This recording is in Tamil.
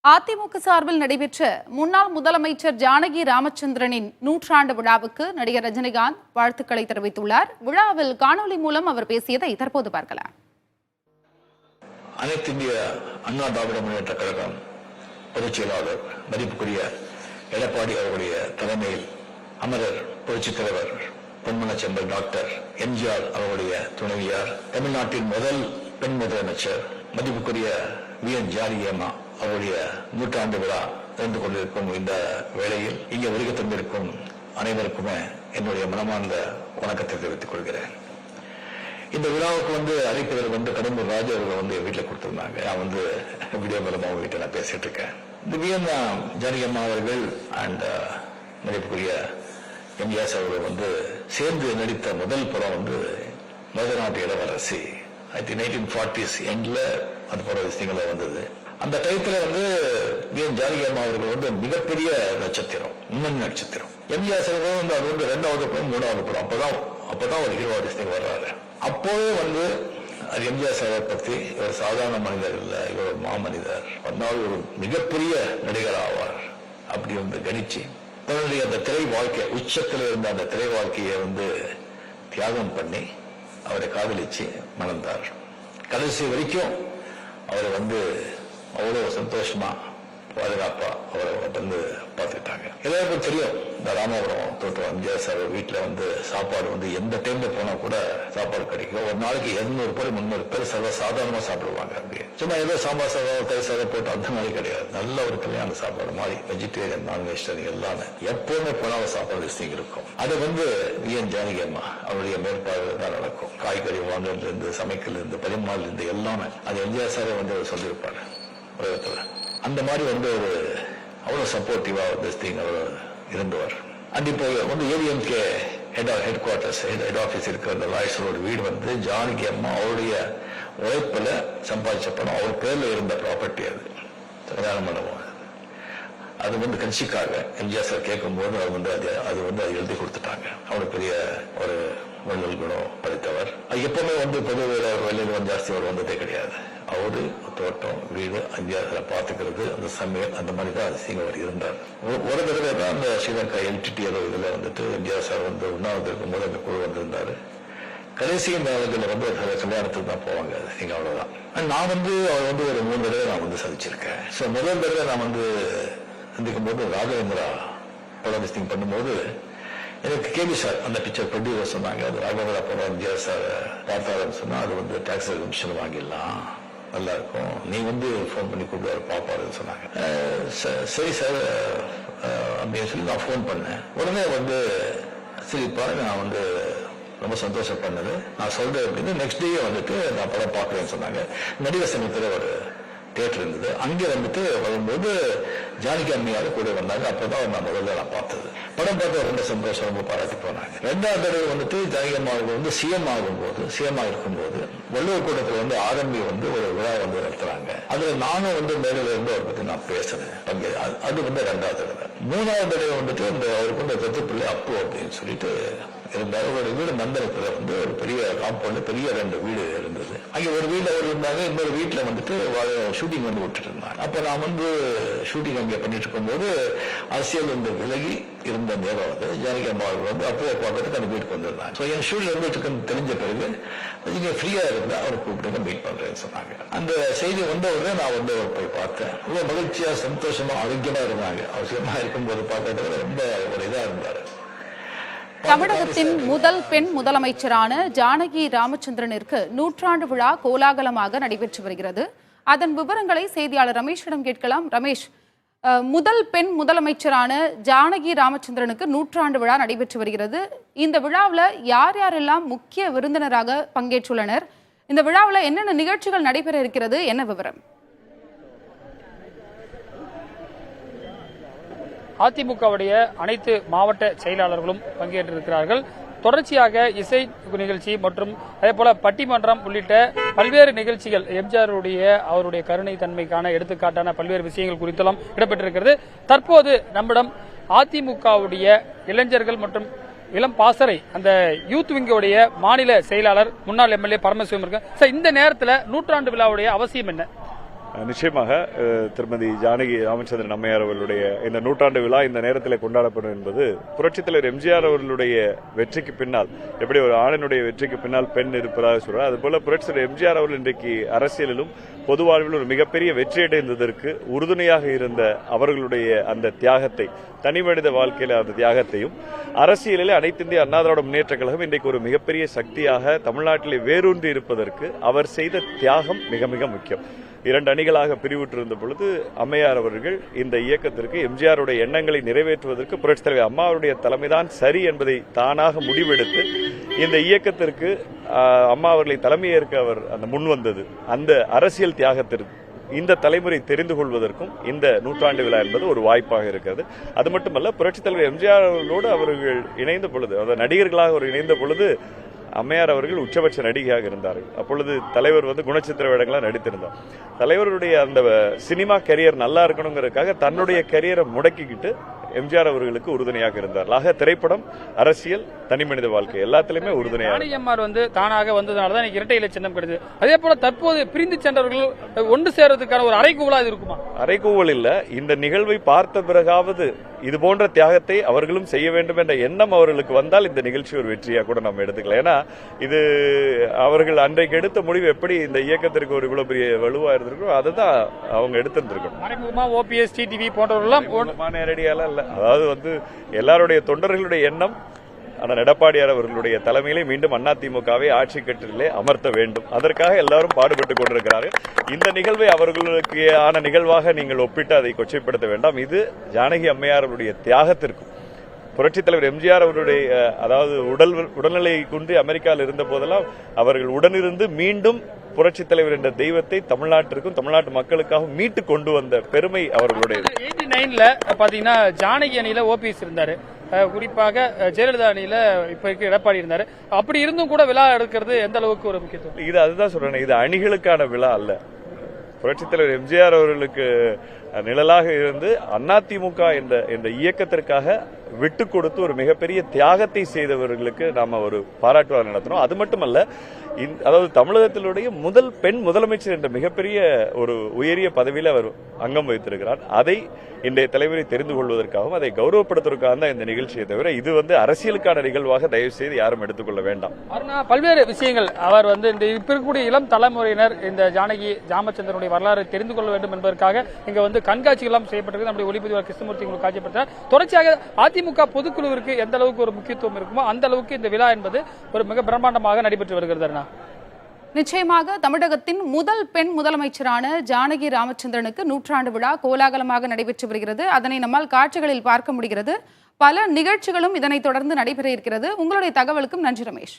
அதிமுக சார்பில் நடைபெற்ற முன்னாள் முதலமைச்சர் ஜானகி ராமச்சந்திரனின் 100ஆண்டு விழாவுக்கு நடிகர் ரஜினிகாந்த் வாழ்த்துக்களை தெரிவித்துள்ளார். விழாவில் காணொலி மூலம் அவர் பேசியதை தற்போது பார்க்கலாம். அனைத்து இந்திய அண்ணா திராவிட முன்னேற்ற கழகம் பொதுச் செயலாளர் மதிப்புக்குரிய எடப்பாடி அவர்களுடைய தலைமையில் அமரர் புரட்சித் தலைவர் பொன்மனச்செம்மல் டாக்டர் எம்ஜிஆர் அவர்களுடைய துணைவியார், தமிழ்நாட்டின் முதல் பெண் முதலமைச்சர் மதிப்புக்குரிய வி.என். ஜானகி அம்மா அவருடைய 100ஆண்டு விழா நடந்து கொண்டிருக்கும் இந்த வேளையில் இங்கே வருகை தந்திருக்கும் அனைவருக்குமே என்னுடைய மனமார்ந்த வணக்கத்தை தெரிவித்துக் கொள்கிறேன். இந்த விழாவுக்கு அழைப்பதில் கடம்பூர் ராஜு அவர்கள் வீட்டில் கொடுத்திருந்தாங்க. நான் வீடியோ மூலமா அவங்க வீட்டில் நான் பேசிட்டு இருக்கேன். இந்த வி.என். ஜானகி அம்மா அவர்கள் அண்ட் மதிப்புக்குரிய எம்ஜிஆர் அவர்கள் சேர்ந்து நடித்த முதல் படம் மதுநாட்டு இளவரசி. 1940s எண்ட்ல அது படம் விஷயங்கள வந்தது. அந்த டயத்துல வி.என். ஜானகி அம்மா அவர்கள் மிகப்பெரிய நட்சத்திரம், முன்னணி நட்சத்திரம். எம்ஜிஆர் அவர்கள் அது 2வது படம் 3வது படம் அப்பதான் ஒரு ஹீரோ ஆர்டிஸ்ட் வர்றாரு. அப்போவே அது எம்ஜிஆர் சார் பத்தி இவர் சாதாரண மனிதர் இல்ல, இவர் ஒரு மாமனிதர், ஒரு மிகப்பெரிய நடிகர் ஆவார் அப்படி கணிச்சு தன்னுடைய அந்த திரை வாழ்க்கை உச்சத்தில் இருந்த அந்த திரை வாழ்க்கையை தியாகம் பண்ணி அவரை காதலிச்சு மணந்தார். கடைசி வரைக்கும் அவரை அவ்வளவு சந்தோஷமா பாதுகாப்பா அவரை பார்த்துக்கிட்டாங்க. எல்லாருக்கும் தெரியும், இந்த ராமபுரம் தோட்டம் எம்ஜிஆர் சார் வீட்டுல சாப்பாடு எந்த டைம்ல போனா கூட சாப்பாடு கிடைக்கும். ஒரு நாளைக்கு 200 பேர் 300 பேர் சாதாரணமா சாப்பிடுவாங்க. அப்படியே சும்மா ஏதோ சாம்பார் சாதம் தயிர் சாதம் போட்டு அந்த மாதிரி கிடையாது. நல்ல ஒரு கல்யாண சாப்பாடு மாதிரி வெஜிடேரியன் நான் வெஜிடேரியன் எல்லாமே எப்பவுமே போனாலும் சாப்பாடு விஷயம் இருக்கும். அது வி.என். ஜானகி அம்மா அவருடைய மேற்பார்வை தான் நடக்கும். காய்கறி வாங்குறதுல இருந்து சமைக்கல இருந்து பரிமாறல இருந்து எல்லாமே அது எம்ஜிஆர் சாரே சொல்லியிருப்பாரு உலகத்துல. அந்த மாதிரி ஒரு அவ்வளவு சப்போர்ட்டிவா அவர் இருந்தவர். அண்ட் இப்போ ADMK head quarters head office இருக்கிற அந்த லாயர்ஸ் ரோடு வீடு ஜானகி அம்மா அவருடைய உழைப்புல சம்பாதிச்ச பணம், அவர் பேர்ல இருந்த ப்ராப்பர்ட்டி. அது கல்யாண மண்டபம். அது கட்சிக்காக எம்ஜிஆர் சார் கேட்கும் போது அது எழுதி கொடுத்துட்டாங்க. அவருக்கு பெரிய ஒரு வள்ளல் குணம் படித்தவர். எப்பவுமே பொது வெளியில் ஜாஸ்தி அவர் வந்ததே கிடையாது. அவரு தோட்டம் வீடு எம்ஜிஆர் பார்த்துக்கிறது, அந்த சமையல், அந்த மாதிரி தான் அவர் இருந்தார். ஒரு தடவை தான் அந்த ஸ்ரீலங்கா எல்டிடி இதுல எம்ஜிஆர் சார் உண்ணாவிரதம் இருக்கும்போது அந்த குழு வந்திருந்தாரு. கடைசி நேரத்தில் கல்யாணத்துக்கு தான் போவாங்க. அவ்வளவுதான். நான் அவர் ஒரு 3 தடவை நான் சந்திச்சிருக்கேன். முதல் தடவை நான் சந்திக்கும் போது ராகவேந்திரா படம் விசிட்டிங் பண்ணும்போது எனக்கு கேபி சார் அந்த பிக்சர் ப்ரொடியூசர் சொன்னாங்க, அது ராகவேந்திரா படம் எம்ஜிஆர் சார் பார்த்தாருன்னு சொன்னா அது டாக்ஸ் எக்ஸிபிஷன் வாங்கிடலாம், நல்லா இருக்கும், நீ ஃபோன் பண்ணி கூப்பிடுவாரு பாப்பாருன்னு சொன்னாங்க. சரி சார் அப்படின்னு சொல்லி நான் ஃபோன் பண்ணேன். உடனே சரி பாருங்க, நான் ரொம்ப சந்தோஷம் பண்ணது, நான் சொல்றேன் அப்படின்னு. நெக்ஸ்ட் டே நான் படம் பார்க்கறேன்னு சொன்னாங்க. நடிகர் சங்கத்துல ஒரு தியேட்டர் இருந்தது. அங்கே வரும்போது ஜானகி அம்மையாரு கூட வந்தாங்க. அப்பதான் நான் முதல்ல நான் பார்த்தது. படம் பார்த்து ரொம்ப சந்தோஷம், ரொம்ப பாராட்டி போனாங்க. 2வது தடவை ஜானகி அம்மா சிஎம் சிஎம் இருக்கும்போது வள்ளுவர் கூட்டத்தில் ஆரம்பி ஒரு விழா நடத்துறாங்க. அதுல நானும் மேலில இருந்து அவரை பத்தி நான் பேசுறேன். அது 2வது தடவை. 3வது தடவை அவருக்கு தத்துப்பிள்ளை அப்பு அப்படின்னு சொல்லிட்டு இருந்தாரு. ஒரு வீடு மந்திரத்துல ஒரு பெரிய காம்பவுண்ட், பெரிய 2 வீடு இருந்தது. அங்கே ஒரு வீடு அவர் இருந்தாங்க, இன்னொரு வீட்டுல ஷூட்டிங் விட்டுட்டு இருந்தாங்க. அப்ப நான் ஷூட்டிங் அங்கே பண்ணிட்டு இருக்கும்போது அரசியல் விலகி இருந்த நேரம் ஜானகி அம்மா அவர்கள் அப்போ பார்க்கறதுக்கு அந்த வீட்டுக்கு வந்திருந்தாங்க. என் ஷூட்டிங் தெரிஞ்ச பிறகு நீங்க ஃப்ரீயா இருந்தா அவர் கூப்பிட்டு மீட் பண்றேன்னு சொன்னாங்க. அந்த செய்தி உடனே நான் போய் பார்த்தேன். ரொம்ப மகிழ்ச்சியா சந்தோஷமா ஆரோக்கியமா இருந்தாங்க. அவசியமா இருக்கும்போது பார்க்கறதுக்கு ரொம்ப ஒரு இதா இருந்தாரு. தமிழகத்தின் முதல் பெண் முதலமைச்சரான ஜானகி ராமச்சந்திரனிற்கு 100ஆண்டு விழா கோலாகலமாக நடைபெற்று வருகிறது. அதன் விவரங்களை செய்தியாளர் ரமேஷிடம் கேட்கலாம். ரமேஷ், முதல் பெண் முதலமைச்சரான ஜானகி ராமச்சந்திரனுக்கு 100ஆண்டு விழா நடைபெற்று வருகிறது. இந்த விழாவில் யார் யாரெல்லாம் முக்கிய விருந்தினராக பங்கேற்றுள்ளனர்? இந்த விழாவில் என்னென்ன நிகழ்ச்சிகள் நடைபெற இருக்கிறது? என்ன விவரம்? அதிமுகவுடைய அனைத்து மாவட்ட செயலாளர்களும் பங்கேற்றிருக்கிறார்கள். தொடர்ச்சியாக இசை நிகழ்ச்சி மற்றும் அதேபோல பட்டிமன்றம் உள்ளிட்ட பல்வேறு நிகழ்ச்சிகள் அவருடைய கருணை தன்மைக்கான எடுத்துக்காட்டான பல்வேறு விஷயங்கள் குறித்தெல்லாம் இடம்பெற்றிருக்கிறது. தற்போது நம்மிடம் அதிமுகவுடைய இளைஞர்கள் மற்றும் இளம் பாசறை அந்த யூத் விங்கோடைய மாநில செயலாளர் முன்னாள் எம்எல்ஏ பரமசிவம் இருக்கு. இந்த நேரத்தில் 100ஆண்டு விழாவுடைய அவசியம் என்ன? நிச்சயமாக திருமதி ஜானகி ராமச்சந்திரன் அம்மையார் அவர்களுடைய இந்த நூற்றாண்டு விழா இந்த நேரத்தில் கொண்டாடப்படும் என்பது புரட்சித் தலைவர் எம்ஜிஆர் அவர்களுடைய வெற்றிக்கு பின்னால் எப்படி ஒரு ஆணினுடைய வெற்றிக்கு பின்னால் பெண் இருப்பதாக சொல்றார், அதுபோல புரட்சித் தலைவர் எம்ஜிஆர் அவர்கள் இன்றைக்கு அரசியலிலும் பொது வாழ்வில் ஒரு மிகப்பெரிய வெற்றியடைந்ததற்கு உறுதுணையாக இருந்த அவர்களுடைய அந்த தியாகத்தை, தனி மனித வாழ்க்கையில அந்த தியாகத்தையும் அரசியலில் அனைத்து இந்திய அண்ணா திராவிட முன்னேற்றக் கழகம் இன்றைக்கு ஒரு மிகப்பெரிய சக்தியாக தமிழ்நாட்டிலே வேரூன்றி இருப்பதற்கு அவர் செய்த தியாகம் மிக மிக முக்கியம். 2 அணிகளாக பிரிவுற்றிருந்த பொழுது அம்மையார் அவர்கள் இந்த இயக்கத்திற்கு எம்ஜிஆருடைய எண்ணங்களை நிறைவேற்றுவதற்கு புரட்சித் தலைவர் அம்மாவுடைய தலைமைதான் சரி என்பதை தானாக முடிவெடுத்து இந்த இயக்கத்திற்கு அம்மா அவர்களை தலைமையேற்க அவர் அந்த முன் வந்தது. அந்த அரசியல் தியாகத்திற்கு இந்த தலைமுறை தெரிந்து கொள்வதற்கும் இந்த நூற்றாண்டு விழா என்பது ஒரு வாய்ப்பாக இருக்கிறது. அது மட்டுமல்ல, புரட்சித் தலைவர் எம்ஜிஆர் அவர்களோடு அவர்கள் இணைந்த பொழுது, அதாவது நடிகர்களாக அவர் இணைந்த பொழுது அம்மையார் அவர்கள் உச்சபட்ச நடிகையாக இருந்தார்கள். அப்பொழுது தலைவர் குணச்சித்திர வேடங்களாக நடித்திருந்தார். தலைவருடைய அந்த சினிமா கரியர் நல்லா இருக்கணுங்கிறதுக்காக தன்னுடைய கரியரை முடக்கிக்கிட்டு எம்ஜிஆர் அவர்களுக்கு உறுதுணையாக இருந்தார். ஆக திரைப்படம், அரசியல், தனி மனித வாழ்க்கை எல்லாத்திலுமே உறுதுணையாக. ஜானகியம்மார் தானாக வந்ததுனாலதான் இரட்டை இலை சின்னம் கிடைச்சது. அதே போல தற்போது பிரிந்து சென்றவர்கள் ஒன்று சேர்றதுக்கான ஒரு அறைகூவலா இது இருக்குமா? அறைகூவல் இல்ல, இந்த நிகழ்வை பார்த்த பிறகாவது இது போன்ற தியாகத்தை அவர்களும் செய்ய வேண்டும் என்ற எண்ணம் அவர்களுக்கு வந்தால் இந்த நிகழ்ச்சி ஒரு வெற்றியா கூட நம்ம எடுத்துக்கலாம். ஏன்னா இது அவர்கள் அன்றைக்கு எடுத்த முடிவு எப்படி இந்த இயக்கத்திற்கு ஒரு இவ்வளவு பெரிய வலுவா இருந்திருக்கோ அதுதான் அவங்க எடுத்திருந்திருக்கணும். மறைமுகமா ஓபிஎஸ், டிடிவி போன்றவர்கள் நேரடியால இல்ல, அதாவது எல்லாருடைய தொண்டர்களுடைய எண்ணம் ஆனால் எடப்பாடியார் அவர்களுடைய தலைமையிலே மீண்டும் அதிமுகவை ஆட்சி கட்டிலே அமர்த்த வேண்டும். அதற்காக எல்லாரும் பாடுபட்டுக் கொண்டிருக்கிறார்கள். இந்த நிகழ்வை அவர்களுக்கு ஆன நிகழ்வாக நீங்கள் ஒப்பிட்டு அதை கொச்சைப்படுத்த வேண்டாம். இது ஜானகி அம்மையாருடைய தியாகத்திற்கும் புரட்சித் தலைவர் எம்ஜிஆர் அவருடைய அதாவது உடல்நிலை குன்றி அமெரிக்காவில் இருந்த போதெல்லாம் அவர்கள் உடனிருந்து மீண்டும் புரட்சித் தலைவர் என்ற தெய்வத்தை தமிழ்நாட்டிற்கும் தமிழ்நாட்டு மக்களுக்காக மீட்டு கொண்டு வந்த பெருமை அவர்களுடைய. 89ல பாத்தீங்கன்னா ஜானகி அணியில ஓபிஎஸ் இருந்தாரு, குறிப்பாக ஜெயலலிதா அணியில இப்ப இருக்க எடப்பாடி இருந்தாரு. அப்படி இருந்தும் கூட விழா எடுக்கிறது எந்த அளவுக்கு ஒரு முக்கியத்துவம்? இது அதுதான் சொல்றேன், இது அணிகளுக்கான விழா அல்ல. புரட்சித் தலைவர் எம்ஜிஆர் அவர்களுக்கு நிழலாக இருந்து அதிமுக என்ற இயக்கத்திற்காக விட்டு கொடுத்து ஒரு மிகப்பெரிய தியாகத்தை செய்தவர்களுக்கு நாம ஒரு பாராட்டு விழா நடத்தினோம். அது மட்டுமல்ல, அதாவது தமிழகத்தினுடைய முதல் பெண் முதலமைச்சர் என்ற மிகப்பெரிய ஒரு உயரிய பதவியில் அவர் அங்கம் வைத்திருக்கிறார். அதை இன்றைய தலைவரை தெரிந்து கொள்வதற்காகவும் அதை கௌரவப்படுத்துவதற்காக தான் இந்த நிகழ்ச்சியை தவிர இது அரசியலுக்கான நிகழ்வாக தயவு செய்து யாரும் எடுத்துக்கொள்ள வேண்டாம். பல்வேறு விஷயங்கள் அவர் இந்த இப்ப இருக்கக்கூடிய இளம் தலைமுறையினர் இந்த ஜானகி ராமச்சந்திரனுடைய வரலாறு தெரிந்து கொள்ள வேண்டும் என்பதற்காக இங்க கண்காட்சிகள் செய்யப்பட்டிருக்கு. நம்முடைய ஒளிப்பதிவாளர் கிருஷ்ணமூர்த்தி உங்களுக்கு காட்சிப்படுத்தார். தொடர்ச்சியாக அதிமுக பொதுக்குழுவிற்கு எந்த அளவுக்கு ஒரு முக்கியத்துவம் இருக்குமோ அந்த அளவுக்கு இந்த விழா என்பது ஒரு மிக பிரம்மாண்டமாக நடைபெற்று வருகிறது. நிச்சயமாக தமிழகத்தின் முதல் பெண் முதலமைச்சரான ஜானகி ராமச்சந்திரனுக்கு நூற்றாண்டு விழா கோலாகலமாக நடைபெற்று வருகிறது. அதனை நம்மால் காட்சிகளில் பார்க்க முடிகிறது. பல நிகழ்ச்சிகளும் இதனை தொடர்ந்து நடைபெற இருக்கிறது. உங்களுடைய தகவலுக்கும் நன்றி ரமேஷ்.